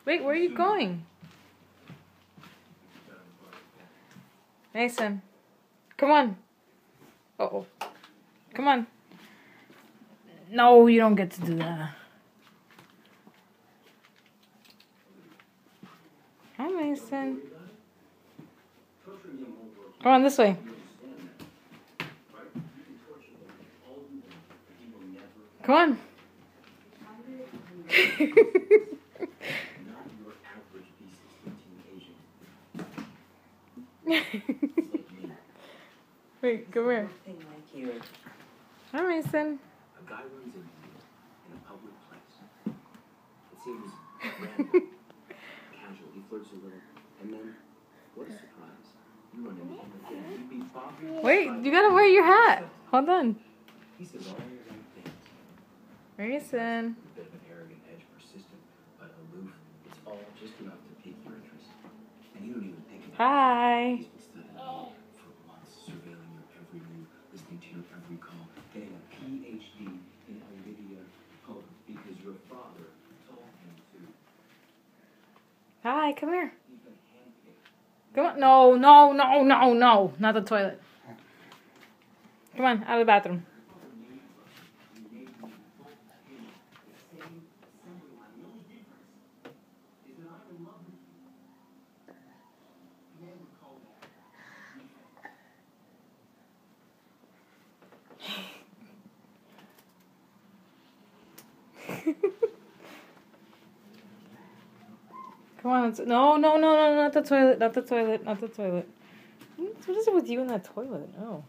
Wait, where are you going? Mason. Come on. Uh-oh. Come on. No, you don't get to do that. Hi, Mason. Come on, this way. Come on. Wait, come here. Hi, Mason. A guy runs into you in a public place. It seems random, casual. He flirts a little, and then, what a surprise! You run into him again. You beat Bob. Wait, you gotta wear your hat. Hold on. He says all the right things. Mason. A bit of an arrogant edge, persistent but aloof. It's all just enough to pique your interest, and you don't even think about it. Hi. He's been studying you for months, surveilling your every move, listening to your every call, getting a PhD in Olivia Pope because your father told him to. Hi, come here. He's been handpicked. Come on. No, no, no, no, no. Not the toilet. Come on, out of the bathroom. Come on. No, no, no, no, not the toilet. Not the toilet. Not the toilet. What is it with you in that toilet? No.